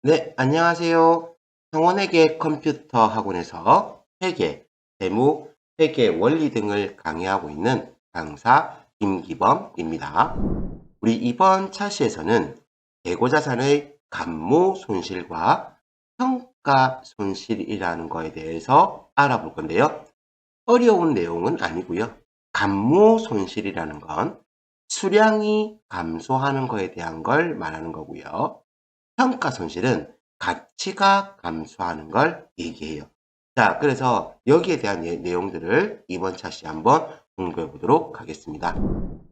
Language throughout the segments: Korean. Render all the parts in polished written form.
네, 안녕하세요. 성원회계 컴퓨터 학원에서 회계, 재무, 회계 원리 등을 강의하고 있는 강사 김기범입니다. 우리 이번 차시에서는 재고자산의 감모 손실과 평가 손실이라는 거에 대해서 알아볼 건데요. 어려운 내용은 아니고요. 감모 손실이라는 건 수량이 감소하는 거에 대한 걸 말하는 거고요. 평가 손실은 가치가 감소하는 걸 얘기해요. 자, 그래서 여기에 대한 내용들을 이번 차시 한번 공부해 보도록 하겠습니다.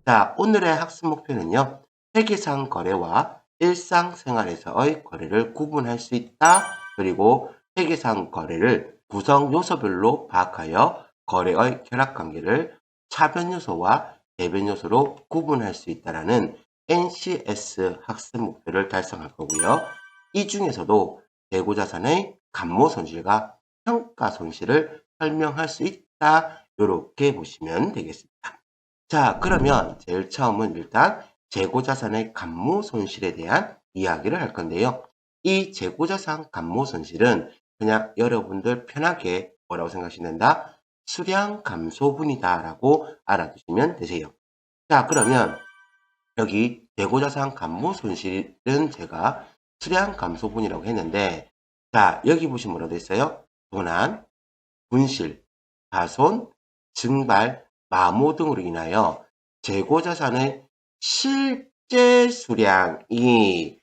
자, 오늘의 학습 목표는요. 회계상 거래와 일상생활에서의 거래를 구분할 수 있다. 그리고 회계상 거래를 구성 요소별로 파악하여 거래의 결합관계를 차변 요소와 대변 요소로 구분할 수 있다는 NCS 학습 목표를 달성할 거고요. 이 중에서도 재고자산의 감모 손실과 평가 손실을 설명할 수 있다. 이렇게 보시면 되겠습니다. 자, 그러면 제일 처음은 일단 재고자산의 감모 손실에 대한 이야기를 할 건데요. 이 재고자산 감모 손실은 그냥 여러분들 편하게 뭐라고 생각하시면 된다? 수량 감소분이다 라고 알아두시면 되세요. 자, 그러면 여기 재고자산 감모 손실은 제가 수량 감소분이라고 했는데, 자, 여기 보시면 뭐라고 있어요? 도난, 분실, 파손, 증발, 마모 등으로 인하여 재고자산의 실제 수량이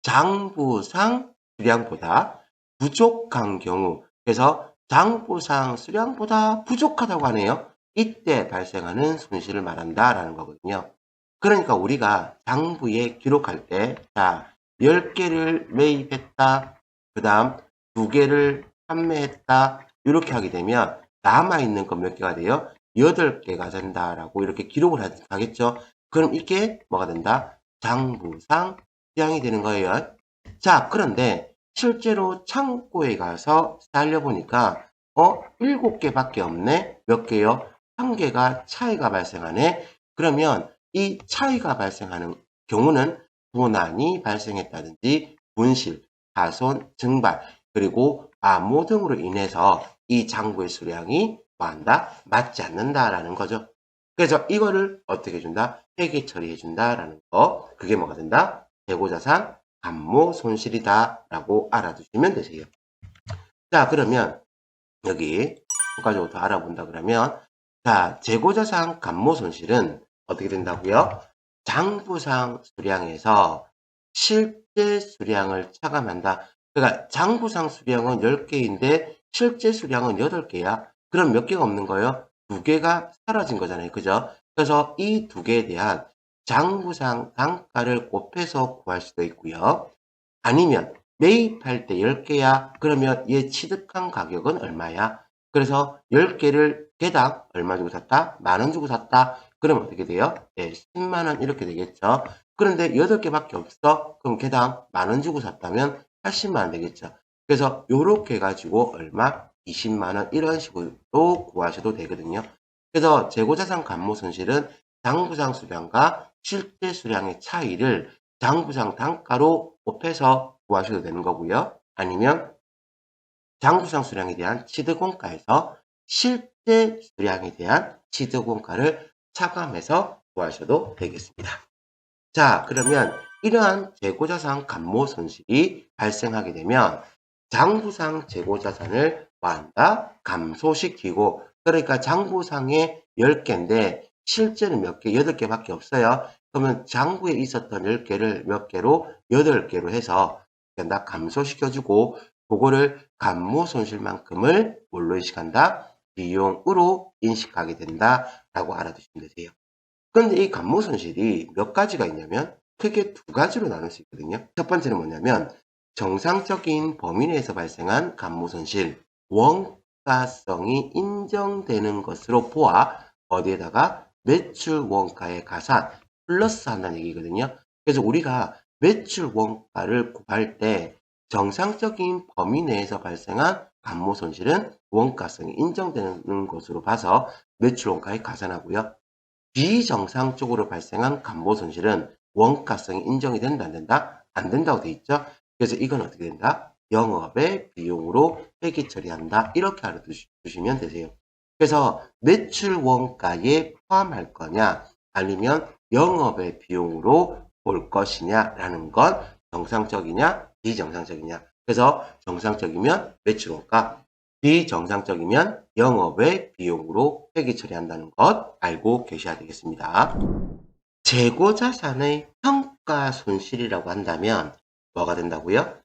장부상 수량보다 부족한 경우, 그래서 장부상 수량보다 부족하다고 하네요. 이때 발생하는 손실을 말한다라는 거거든요. 그러니까 우리가 장부에 기록할 때, 자, 10개를 매입했다. 그 다음 2개를 판매했다. 이렇게 하게 되면 남아있는 건 몇 개가 돼요? 8개가 된다라고 이렇게 기록을 하겠죠. 그럼 이게 뭐가 된다? 장부상 수량이 되는 거예요. 자, 그런데 실제로 창고에 가서 살려보니까 7개밖에 없네? 몇 개요? 1개가 차이가 발생하네? 그러면 이 차이가 발생하는 경우는 도난이 발생했다든지 분실, 파손, 증발, 그리고 암호 등으로 인해서 이 장부의 수량이 뭐한다? 맞지 않는다라는 거죠. 그래서 이거를 어떻게 해준다? 회계 처리해준다라는 거. 그게 뭐가 된다? 재고자산 감모 손실이다라고 알아두시면 되세요. 자, 그러면 여기 효과적으로 더 알아본다 그러면, 자, 재고자산 감모 손실은 어떻게 된다고요? 장부상 수량에서 실제 수량을 차감한다. 그러니까 장부상 수량은 10개인데 실제 수량은 8개야. 그럼 몇 개가 없는 거예요? 2개가 사라진 거잖아요. 그죠? 그래서 이 2개에 대한 장부상 단가를 곱해서 구할 수도 있고요. 아니면 매입할 때 10개야. 그러면 얘 취득한 가격은 얼마야? 그래서 10개를 개당 얼마 주고 샀다? 10,000원 주고 샀다. 그러면 어떻게 돼요? 네, 10만 원 이렇게 되겠죠. 그런데 8개밖에 없어. 그럼 개당 10,000원 주고 샀다면 80만 원 되겠죠. 그래서 요렇게 해가지고 얼마? 20만 원 이런 식으로 구하셔도 되거든요. 그래서 재고자산 감모 손실은 장부상 수량과 실제 수량의 차이를 장부상 단가로 곱해서 구하셔도 되는 거고요. 아니면 장부상 수량에 대한 취득원가에서 실제 수량에 대한 취득원가를 차감해서 구하셔도 되겠습니다. 자, 그러면 이러한 재고자산 감모 손실이 발생하게 되면 장부상 재고자산을 뭐한다? 감소시키고, 그러니까 장부상에 10개인데 실제는 몇 개? 8개밖에 없어요. 그러면 장부에 있었던 10개를 몇 개로? 8개로 해서 나 감소시켜주고, 그거를 감모 손실만큼을 뭘로 인식한다? 비용으로 인식하게 된다라고 알아두시면 되세요. 그런데 이 감모 손실이 몇 가지가 있냐면 크게 2가지로 나눌 수 있거든요. 첫 번째는 뭐냐면 정상적인 범위 내에서 발생한 감모 손실, 원가성이 인정되는 것으로 보아 어디에다가 매출 원가의 가산 플러스 한다는 얘기거든요. 그래서 우리가 매출 원가를 구할 때 정상적인 범위 내에서 발생한 감모 손실은 원가성이 인정되는 것으로 봐서 매출 원가에 가산하고요. 비정상적으로 발생한 감모 손실은 원가성이 인정이 된다, 안 된다? 안 된다고 돼 있죠? 그래서 이건 어떻게 된다? 영업의 비용으로 회계 처리한다. 이렇게 알아두시면 되세요. 그래서 매출 원가에 포함할 거냐 아니면 영업의 비용으로 볼 것이냐라는 건 정상적이냐 비정상적이냐. 그래서 정상적이면 매출 원가, 비정상적이면 영업의 비용으로 회계 처리한다는 것 알고 계셔야 되겠습니다. 재고자산의 평가 손실이라고 한다면 뭐가 된다고요?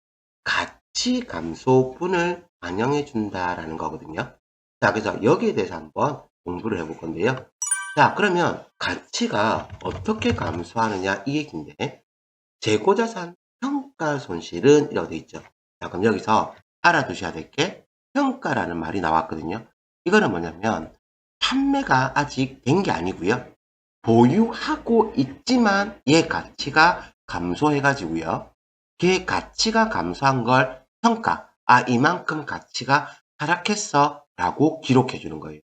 가치 감소분을 반영해 준다라는 거거든요. 자, 그래서 여기에 대해서 한번 공부를 해볼 건데요. 자, 그러면 가치가 어떻게 감소하느냐 이 얘기인데, 재고자산 평가 손실은 이라고 되어 있죠. 자, 그럼 여기서 알아두셔야 될 게 평가라는 말이 나왔거든요. 이거는 뭐냐면 판매가 아직 된 게 아니고요. 보유하고 있지만 얘 가치가 감소해가지고요. 걔 가치가 감소한 걸 평가, 아, 이만큼 가치가 하락했어 라고 기록해 주는 거예요.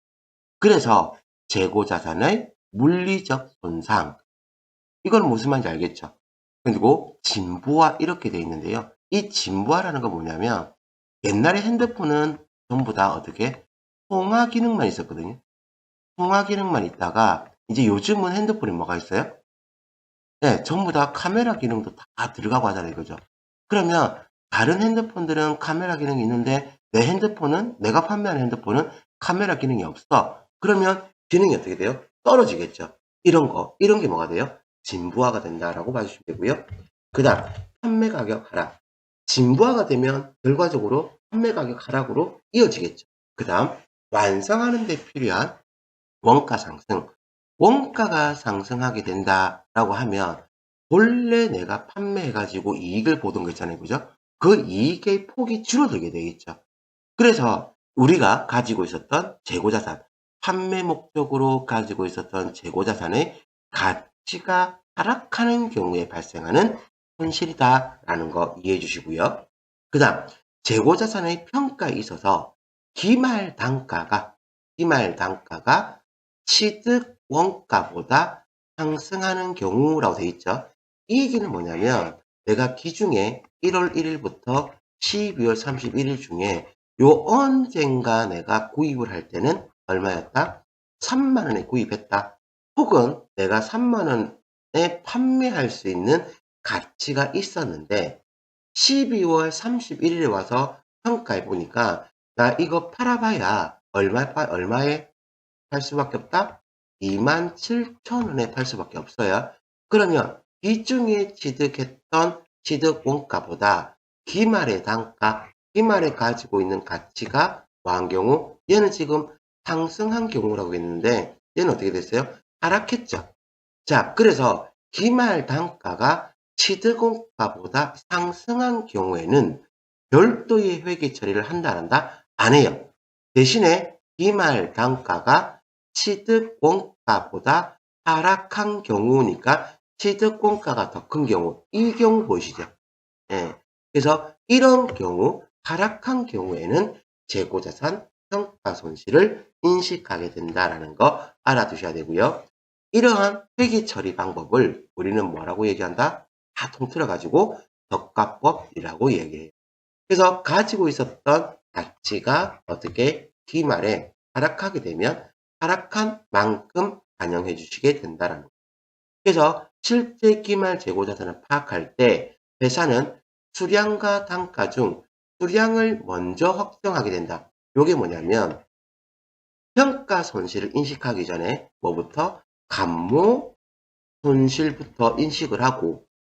그래서 재고자산의 물리적 손상, 이건 무슨 말인지 알겠죠? 그리고 진부화 이렇게 되어 있는데요. 이 진부화라는 건 뭐냐면 옛날에 핸드폰은 전부 다 어떻게 통화 기능만 있었거든요. 통화 기능만 있다가 이제 요즘은 핸드폰에 뭐가 있어요? 네, 전부 다 카메라 기능도 다 들어가고 하잖아요. 이거죠. 그러면 다른 핸드폰들은 카메라 기능이 있는데 내 핸드폰은, 내가 판매하는 핸드폰은 카메라 기능이 없어. 그러면 기능이 어떻게 돼요? 떨어지겠죠. 이런 게 뭐가 돼요? 진부화가 된다라고 봐주시면 되고요. 그 다음, 판매 가격 하락. 진부화가 되면 결과적으로 판매 가격 하락으로 이어지겠죠. 그 다음, 완성하는 데 필요한 원가 상승. 원가가 상승하게 된다라고 하면 본래 내가 판매해가지고 이익을 보던 거 있잖아요. 그죠? 그 이익의 폭이 줄어들게 되겠죠. 그래서 우리가 가지고 있었던 재고자산, 판매 목적으로 가지고 있었던 재고자산의 가치가 하락하는 경우에 발생하는 손실이다라는 거 이해해 주시고요. 그 다음, 재고자산의 평가에 있어서 기말 단가가 취득 원가보다 상승하는 경우라고 되어 있죠. 이 얘기는 뭐냐면 내가 기중에 1월 1일부터 12월 31일 중에 요 언젠가 내가 구입을 할 때는 얼마였다? 3만 원에 구입했다. 혹은 내가 3만 원에 판매할 수 있는 가치가 있었는데 12월 31일에 와서 평가해 보니까 나 이거 팔아봐야 얼마에 팔 수밖에 없다? 27,000원에 팔 수밖에 없어요. 그러면 기중에 취득했던 취득 원가보다 기말의 단가, 기말에 가지고 있는 가치가 뭐한 경우? 얘는 지금 상승한 경우라고 했는데 얘는 어떻게 됐어요? 하락했죠. 자, 그래서 기말 단가가 취득 원가보다 상승한 경우에는 별도의 회계 처리를 한다, 안 한다? 안 해요. 대신에 기말 단가가 취득 원가보다 하락한 경우니까 취득 원가가 더 큰 경우, 이 경우 보이시죠? 예. 그래서 이런 경우, 하락한 경우에는 재고자산 평가 손실을 인식하게 된다라는 거 알아두셔야 되고요. 이러한 회계 처리 방법을 우리는 뭐라고 얘기한다? 다 통틀어 가지고 적가법이라고 얘기해요. 그래서 가지고 있었던 가치가 어떻게 기말에 하락하게 되면 하락한 만큼 반영해 주시게 된다라는 거예요. 그래서 실제 기말 재고자산을 파악할 때 회사는 수량과 단가 중 수량을 먼저 확정하게 된다. 이게 뭐냐면 평가 손실을 인식하기 전에 뭐부터? 감모 손실부터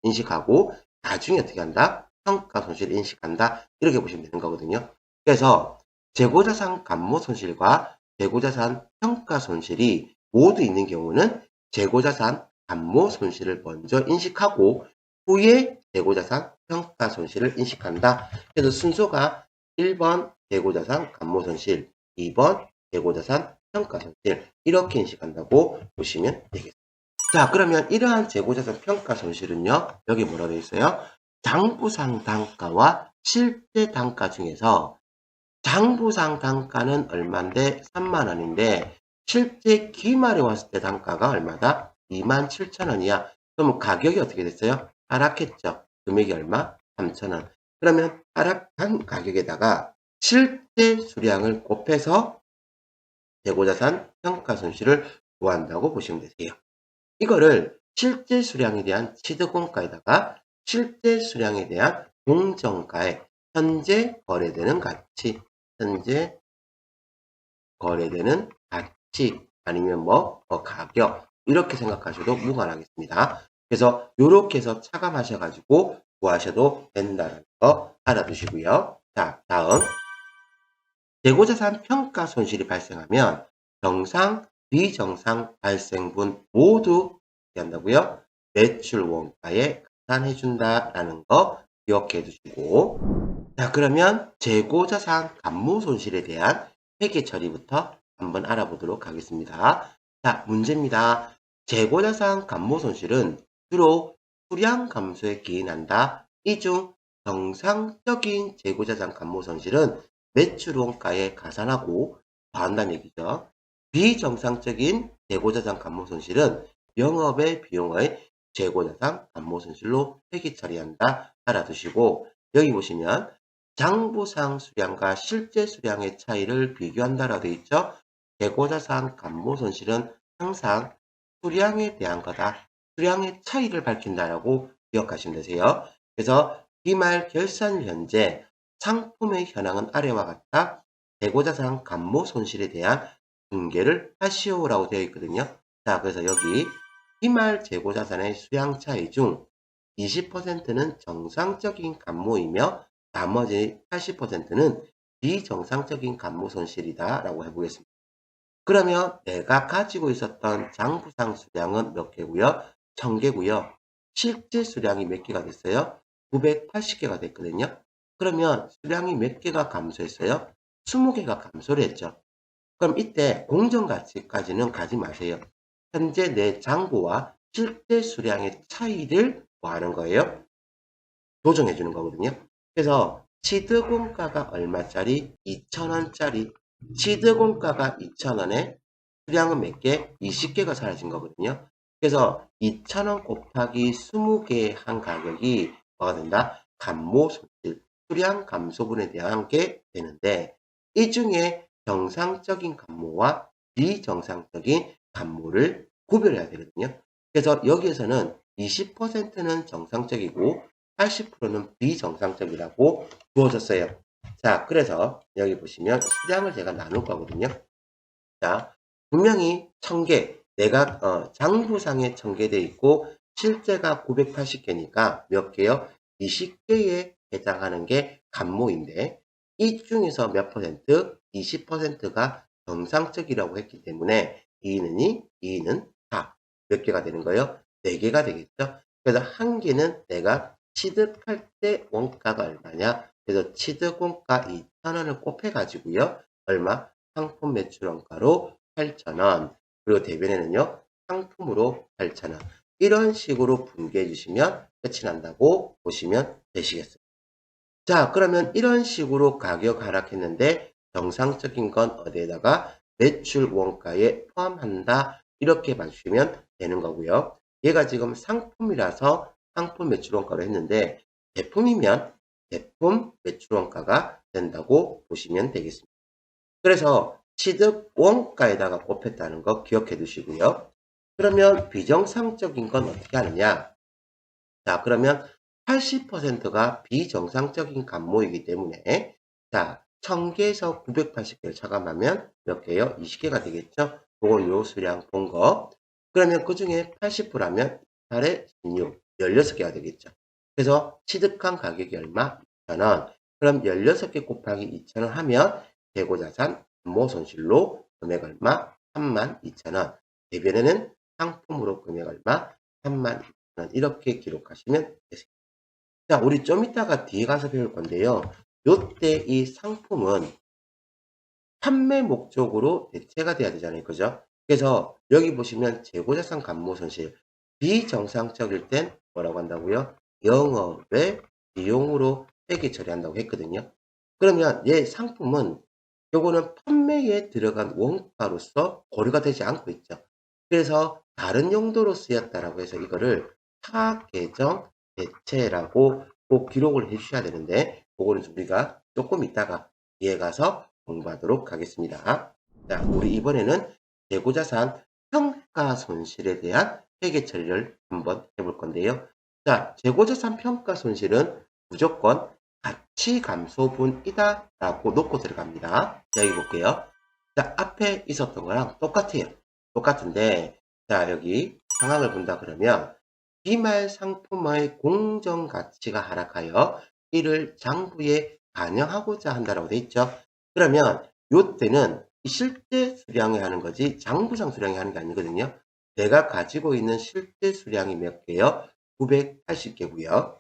인식하고 나중에 어떻게 한다? 평가 손실을 인식한다. 이렇게 보시면 되는 거거든요. 그래서 재고자산 감모 손실과 재고자산 평가 손실이 모두 있는 경우는 재고자산 감모 손실을 먼저 인식하고 후에 재고자산 평가 손실을 인식한다. 그래서 순서가 1번 재고자산 감모 손실, 2번 재고자산 평가 손실 이렇게 인식한다고 보시면 되겠습니다. 자, 그러면 이러한 재고자산 평가 손실은요. 여기 뭐라 되어 있어요? 장부상 단가와 실제 단가 중에서 장부상 단가는 얼마인데 3만 원인데 실제 기말에 왔을 때 단가가 얼마다? 27,000원이야. 그러면 가격이 어떻게 됐어요? 하락했죠. 금액이 얼마? 3,000원. 그러면 하락한 가격에다가 실제 수량을 곱해서 재고자산 평가 손실을 구한다고 보시면 되세요. 이거를 실제 수량에 대한 취득원가에다가 실제 수량에 대한 공정가에 현재 거래되는 가치, 현재 거래되는 가치 아니면 가격 이렇게 생각하셔도 무관하겠습니다. 그래서 요렇게 해서 차감하셔 가지고 구하셔도 된다는 거 알아두시고요. 자, 다음 재고자산 평가 손실이 발생하면 정상, 비정상 발생분 모두 한다고요? 매출 원가에 가산해 준다라는 거 기억해 두시고 자, 그러면 재고자산 감모 손실에 대한 회계 처리부터 한번 알아보도록 하겠습니다. 자, 문제입니다. 재고자산 감모 손실은 주로 수량 감소에 기인한다. 이 중 정상적인 재고자산 감모 손실은 매출 원가에 가산하고 더한다는 얘기죠. 비정상적인 재고자산 감모 손실은 영업의 비용의 재고자산 감모 손실로 회계 처리한다. 알아두시고 여기 보시면 장부상 수량과 실제 수량의 차이를 비교한다라고 되어 있죠. 재고자산 감모 손실은 항상 수량에 대한 거다. 수량의 차이를 밝힌다라고 기억하시면 되세요. 그래서 기말 결산 현재 상품의 현황은 아래와 같다. 재고자산 감모 손실에 대한 분개를 하시오라고 되어 있거든요. 자, 그래서 여기 기말 재고자산의 수량 차이 중 20%는 정상적인 감모이며 나머지 80%는 비정상적인 감모 손실이다 라고 해보겠습니다. 그러면 내가 가지고 있었던 장부상 수량은 몇 개고요? 1000개고요. 실제 수량이 몇 개가 됐어요? 980개가 됐거든요. 그러면 수량이 몇 개가 감소했어요? 20개가 감소를 했죠. 그럼 이때 공정가치까지는 가지 마세요. 현재 내 장부와 실제 수량의 차이를 뭐 하는 거예요? 조정해 주는 거거든요. 그래서 취득원가가 얼마짜리? 2,000원짜리. 취득원가가 2,000원에 수량은 몇 개? 20개가 사라진 거거든요. 그래서 2,000원 곱하기 20개 한 가격이 뭐가 된다? 감모 손실, 수량 감소분에 대한 게 되는데 이 중에 정상적인 감모와 비정상적인 감모를 구별해야 되거든요. 그래서 여기에서는 20%는 정상적이고 80%는 비정상적이라고 주어졌어요. 자, 그래서 여기 보시면 수량을 제가 나눌 거거든요. 자, 분명히 1000개, 내가 장부상에 1000개 돼 있고 실제가 980개니까 몇 개요? 20개에 해당하는 게 감모인데 이 중에서 몇 퍼센트? 20%가 정상적이라고 했기 때문에 이는 다 몇 개가 되는 거예요? 4개가 되겠죠? 그래서 한 개는 내가 취득할 때 원가가 얼마냐? 그래서 취득원가 2,000원을 곱해가지고요. 얼마? 상품 매출 원가로 8,000원. 그리고 대변에는요. 상품으로 8,000원. 이런 식으로 분개해 주시면 끝이 난다고 보시면 되시겠습니다. 자, 그러면 이런 식으로 가격 하락했는데 정상적인 건 어디에다가 매출 원가에 포함한다. 이렇게 봐주시면 되는 거고요. 얘가 지금 상품이라서 상품 매출 원가로 했는데 제품이면 제품 매출 원가가 된다고 보시면 되겠습니다. 그래서 취득 원가에다가 곱했다는 거 기억해 두시고요. 그러면 비정상적인 건 어떻게 하느냐? 자, 그러면 80%가 비정상적인 감모이기 때문에 자, 1000개에서 980개를 차감하면 몇 개요? 20개가 되겠죠? 그건 요 수량 본 거. 그러면 그 중에 80%라면 8에 16, 16개가 되겠죠. 그래서 취득한 가격이 얼마? 2,000원. 그럼 16개 곱하기 2,000원 하면 재고자산 감모 손실로 금액 얼마? 32,000원. 대변에는 상품으로 금액 얼마? 32,000원. 이렇게 기록하시면 되겠습니다. 자, 우리 좀 이따가 뒤에 가서 배울 건데요. 요때 이 상품은 판매 목적으로 대체가 돼야 되잖아요. 그죠? 그래서 여기 보시면 재고자산 감모 손실 비정상적일 땐 뭐라고 한다고요? 영업의 비용으로 회계 처리한다고 했거든요. 그러면 얘 상품은 요거는 판매에 들어간 원가로서 고려가 되지 않고 있죠. 그래서 다른 용도로 쓰였다라고 해서 이거를 타계정 대체라고 꼭 기록을 해 주셔야 되는데 그거는 우리가 조금 이따가 뒤에 가서 공부하도록 하겠습니다. 자, 우리 이번에는 재고자산 평가 손실에 대한 회계 처리를 한번 해볼 건데요. 자, 재고자산 평가 손실은 무조건 가치 감소분이다 라고 놓고 들어갑니다. 자, 여기 볼게요. 자, 앞에 있었던 거랑 똑같아요. 똑같은데, 자, 여기 상황을 본다 그러면 기말 상품의 공정 가치가 하락하여 이를 장부에 반영하고자 한다라고 돼 있죠. 그러면 요때는 실제 수량에 하는 거지 장부상 수량에 하는 게 아니거든요. 내가 가지고 있는 실제 수량이 몇 개요? 980개고요.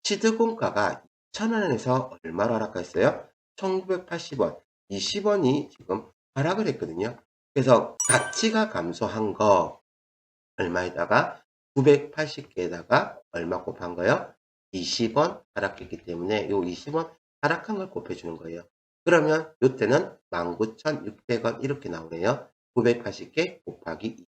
취득원가가 2,000원에서 얼마로 하락했어요? 1,980원, 20원이 지금 하락을 했거든요. 그래서 가치가 감소한 거 얼마에다가 980개에다가 얼마 곱한 거요? 20원 하락했기 때문에 요 20원 하락한 걸 곱해주는 거예요. 그러면 요때는 19,600원 이렇게 나오네요. 980개 곱하기 2.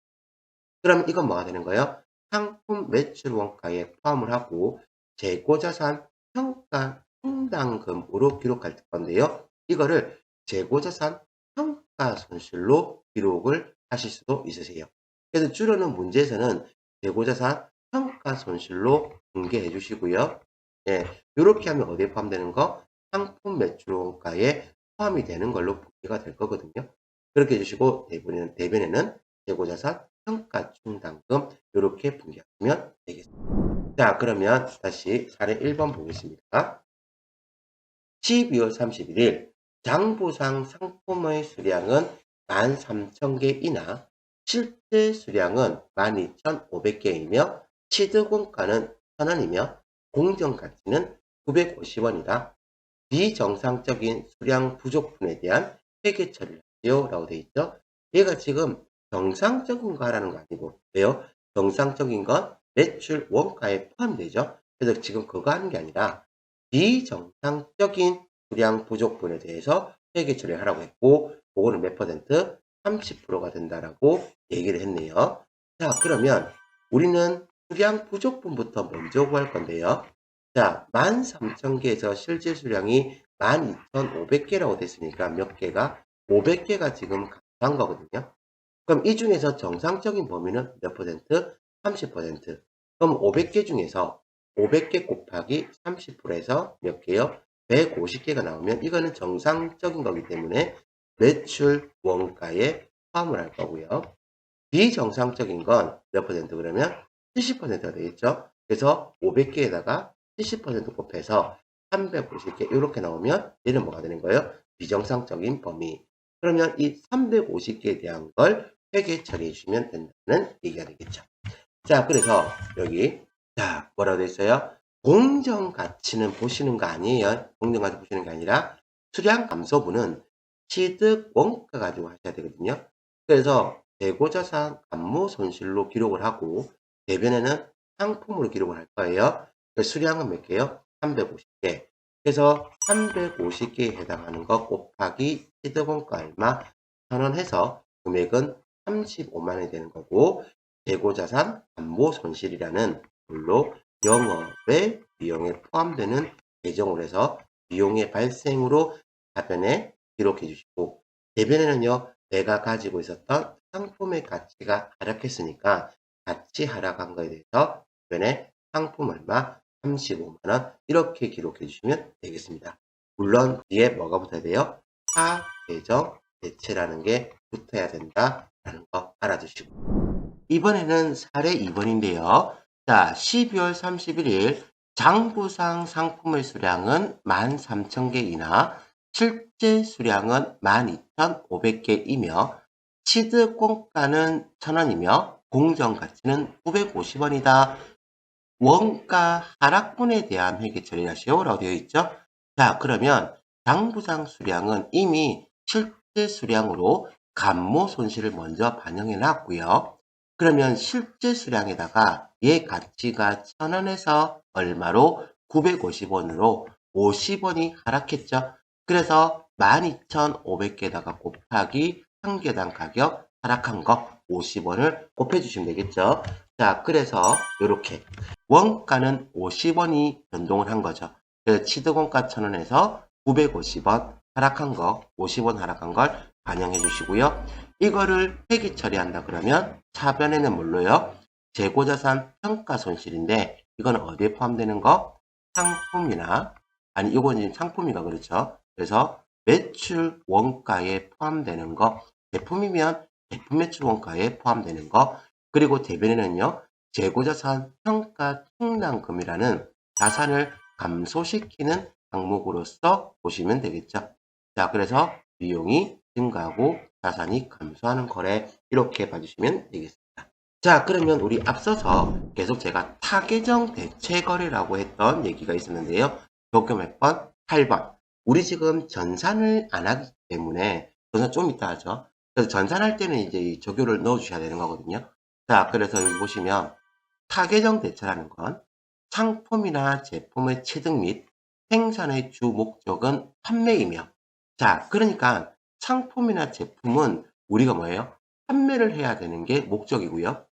그럼 이건 뭐가 되는 거예요? 상품 매출 원가에 포함을 하고 재고자산 평가 충당금으로 기록할 건데요. 이거를 재고자산 평가 손실로 기록을 하실 수도 있으세요. 그래서 주로는 문제에서는 재고자산 평가 손실로 공개해 주시고요. 예, 이렇게 하면 어디에 포함되는 거? 상품 매출 원가에 포함이 되는 걸로 분기가 될 거거든요. 그렇게 해주시고 대변에는 재고자산 평가 충당금 이렇게 분기하시면 되겠습니다. 자, 그러면 다시 사례 1번 보겠습니다. 12월 31일 장부상 상품의 수량은 13,000개 이나 실제 수량은 12,500개이며 취득원가는 1,000원이며 공정가치는 950원이다. 비정상적인 수량 부족분에 대한 회계 처리를 하세요 라고 되어 있죠. 얘가 지금 정상적인 거 하라는 거 아니고 왜요? 정상적인 건 매출 원가에 포함되죠. 그래서 지금 그거 하는 게 아니라 비정상적인 수량 부족분에 대해서 회계 처리를 하라고 했고 그거는 몇 퍼센트? 30%가 된다라고 얘기를 했네요. 자, 그러면 우리는 수량 부족분부터 먼저 구할 건데요. 자, 13,000개에서 실제 수량이 12,500개라고 됐으니까 몇 개가? 500개가 지금 감소한 거거든요. 그럼 이 중에서 정상적인 범위는 몇 퍼센트? 30%. 그럼 500개 중에서 500개 곱하기 30%에서 몇 개요? 150개가 나오면 이거는 정상적인 거기 때문에 매출 원가에 포함을 할 거고요. 비정상적인 건 몇 퍼센트 그러면 70%가 되겠죠. 그래서 500개에다가 70% 곱해서 350개 이렇게 나오면 얘는 뭐가 되는 거예요? 비정상적인 범위. 그러면 이 350개에 대한 걸 회계 처리해 주시면 된다는 얘기가 되겠죠. 자, 그래서 여기 자 뭐라고 되어 있어요? 공정 가치는 보시는 거 아니에요. 공정 가치 보시는 게 아니라 수량 감소분은 취득 원가 가지고 하셔야 되거든요. 그래서 재고자산 감모 손실로 기록을 하고 대변에는 상품으로 기록을 할 거예요. 수량은 몇 개요? 350개. 그래서 350개에 해당하는 거 곱하기 취득원가 얼마? 1,000원 해서 금액은 35만 원이 되는 거고 재고자산 감모 손실이라는 걸로 영업의 비용에 포함되는 계정으로 해서 비용의 발생으로 답변에 기록해 주시고 대변에는요. 내가 가지고 있었던 상품의 가치가 하락했으니까 가치 하락한 거에 대해서 답변에 상품 얼마 35만 원 이렇게 기록해 주시면 되겠습니다. 물론 뒤에 뭐가 붙어야 돼요? 하계정 대체라는 게 붙어야 된다라는 거 알아두시고 이번에는 사례 2번인데요. 자, 12월 31일 장부상 상품의 수량은 13,000개 이나 실제 수량은 12,500개이며 취득원가는 1,000원이며 공정가치는 950원이다. 원가 하락분에 대한 회계 처리를 하시오라고 되어 있죠. 자, 그러면 장부상 수량은 이미 실제 수량으로 감모 손실을 먼저 반영해 놨고요. 그러면 실제 수량에다가 얘 가치가 1,000원에서 얼마로 950원으로 50원이 하락했죠. 그래서 12,500개에다가 곱하기 한 개당 가격 하락한 거 50원을 곱해주시면 되겠죠. 자, 그래서 이렇게 원가는 50원이 변동을 한 거죠. 그래서 취득원가 1,000원에서 950원 하락한 거, 50원 하락한 걸 반영해 주시고요. 이거를 회계 처리한다 그러면 차변에는 뭘로요? 재고자산 평가 손실인데 이건 어디에 포함되는 거? 상품이나 아니 이건 지금 상품이가 그렇죠. 그래서 매출 원가에 포함되는 거, 제품이면 제품 매출 원가에 포함되는 거, 그리고 대변에는요. 재고자산 평가 충당금이라는 자산을 감소시키는 항목으로서 보시면 되겠죠. 자, 그래서 비용이 증가하고 자산이 감소하는 거래 이렇게 봐주시면 되겠습니다. 자, 그러면 우리 앞서서 계속 제가 타계정 대체 거래라고 했던 얘기가 있었는데요. 도표 몇 번? 8번. 우리 지금 전산을 안 하기 때문에 전산 좀 이따 하죠. 그래서 전산할 때는 이제 이 조교를 넣어 주셔야 되는 거거든요. 자, 그래서 여기 보시면 타계정 대체라는 건 상품이나 제품의 취득 및 생산의 주 목적은 판매이며, 자, 그러니까 상품이나 제품은 우리가 뭐예요? 판매를 해야 되는 게 목적이고요.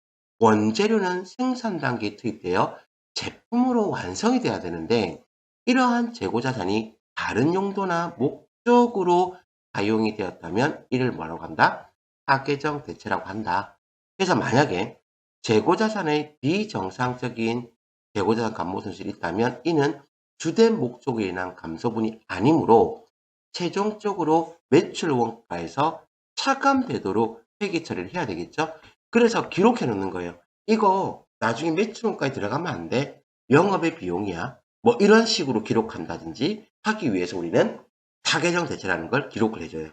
원재료는 생산 단계에 투입되어 제품으로 완성이 돼야 되는데 이러한 재고자산이 다른 용도나 목적으로 사용이 되었다면 이를 뭐라고 한다? 타계정 대체라고 한다. 그래서 만약에 재고자산의 비정상적인 재고자산 감모 손실이 있다면 이는 주된 목적으로 인한 감소분이 아니므로 최종적으로 매출 원가에서 차감되도록 회계 처리를 해야 되겠죠. 그래서 기록해 놓는 거예요. 이거 나중에 매출 원가에 들어가면 안 돼. 영업의 비용이야. 뭐 이런 식으로 기록한다든지 하기 위해서 우리는 타계정 대체라는 걸 기록을 해줘요.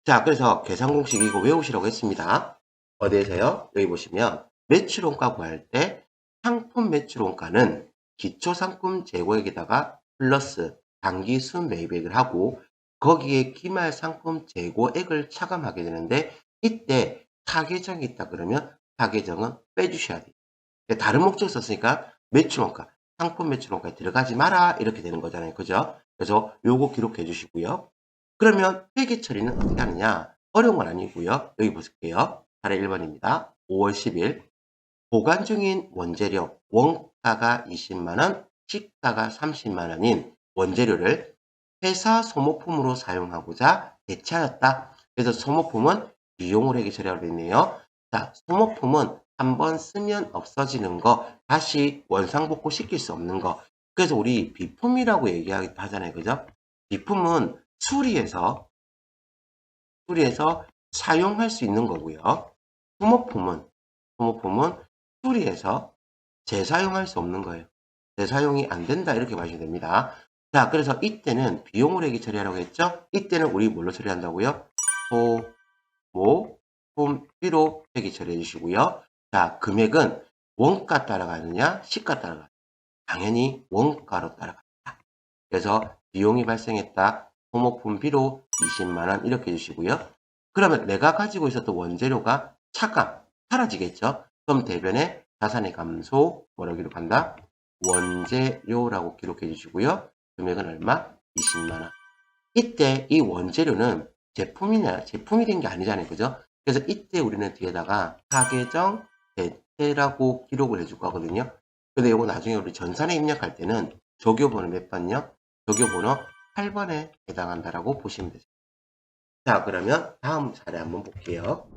자, 그래서 계산 공식 이거 외우시라고 했습니다. 어디에서요? 여기 보시면 매출 원가 구할 때 상품 매출 원가는 기초 상품 재고액에다가 플러스 당기 순매입액을 하고 거기에 기말 상품 재고액을 차감하게 되는데 이때 타계정이 있다 그러면 타계정은 빼주셔야 돼요. 다른 목적 썼으니까 매출원가, 상품 매출원가에 들어가지 마라 이렇게 되는 거잖아요. 그죠? 그래서 요거 기록해 주시고요. 그러면 회계 처리는 어떻게 하느냐? 어려운 건 아니고요. 여기 보실게요. 사례 1번입니다. 5월 10일 보관 중인 원재료 원가가 20만원, 시가가 30만원인 원재료를 회사 소모품으로 사용하고자 대체하였다. 그래서 소모품은 비용을 회계 처리하고 있네요. 자, 소모품은 한번 쓰면 없어지는 거, 다시 원상복구 시킬 수 없는 거. 그래서 우리 비품이라고 얘기하잖아요. 그죠? 비품은 수리해서 사용할 수 있는 거고요. 소모품은 수리해서 재사용할 수 없는 거예요. 재사용이 안 된다 이렇게 봐주시면 됩니다. 자, 그래서 이때는 비용을 회계 처리하라고 했죠? 이때는 우리 뭘로 처리한다고요? 소모품비로 회계 처리해 주시고요. 자, 금액은 원가 따라가느냐 시가 따라가느냐? 당연히 원가로 따라갑니다. 그래서 비용이 발생했다. 소모품비로 20만원 이렇게 해주시고요. 그러면 내가 가지고 있었던 원재료가 차감, 사라지겠죠? 그럼 대변에 자산의 감소, 뭐라고 기록한다? 원재료라고 기록해 주시고요. 금액은 얼마? 20만원. 이때 이 원재료는 제품이 된 게 아니잖아요. 그죠? 그래서 이때 우리는 뒤에다가 타계정 대체라고 기록을 해줄 거거든요. 근데 이거 나중에 우리 전산에 입력할 때는 조교번호 몇 번요? 조교번호 8번에 해당한다라고 보시면 되죠. 자, 그러면 다음 사례 한번 볼게요.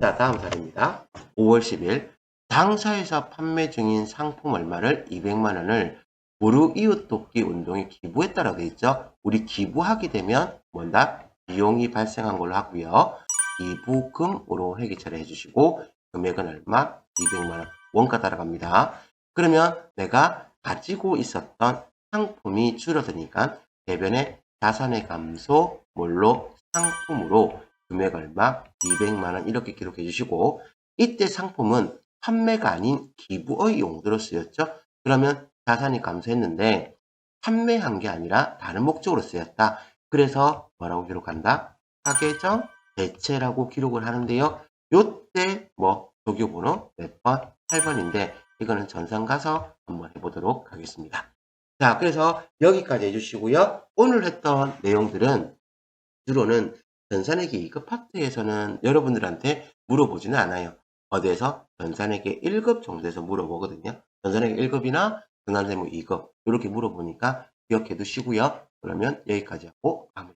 자, 다음 사례입니다. 5월 10일 당사에서 판매 중인 상품 얼마를 200만 원을 무료 이웃 돕기 운동에 기부했다라고 되어 있죠. 우리 기부하게 되면 뭔가 비용이 발생한 걸로 하고요. 기부금으로 회계 처리해 주시고 금액은 얼마? 200만 원. 원가 따라갑니다. 그러면 내가 가지고 있었던 상품이 줄어드니까 대변에 자산의 감소, 뭘로? 상품으로 금액 얼마? 200만 원 이렇게 기록해 주시고 이때 상품은 판매가 아닌 기부의 용도로 쓰였죠. 그러면 자산이 감소했는데 판매한 게 아니라 다른 목적으로 쓰였다. 그래서 뭐라고 기록한다? 타계정 대체라고 기록을 하는데요. 요때 뭐 조교번호 몇 번? 8번인데 이거는 전산 가서 한번 해보도록 하겠습니다. 자, 그래서 여기까지 해주시고요. 오늘 했던 내용들은 주로는 전산회계 2급 파트에서는 여러분들한테 물어보지는 않아요. 어디에서? 전산회계 1급 정도에서 물어보거든요. 전산회계 1급이나 전환세무 2급 이렇게 물어보니까 기억해 두시고요. 그러면 여기까지 하고 마무리.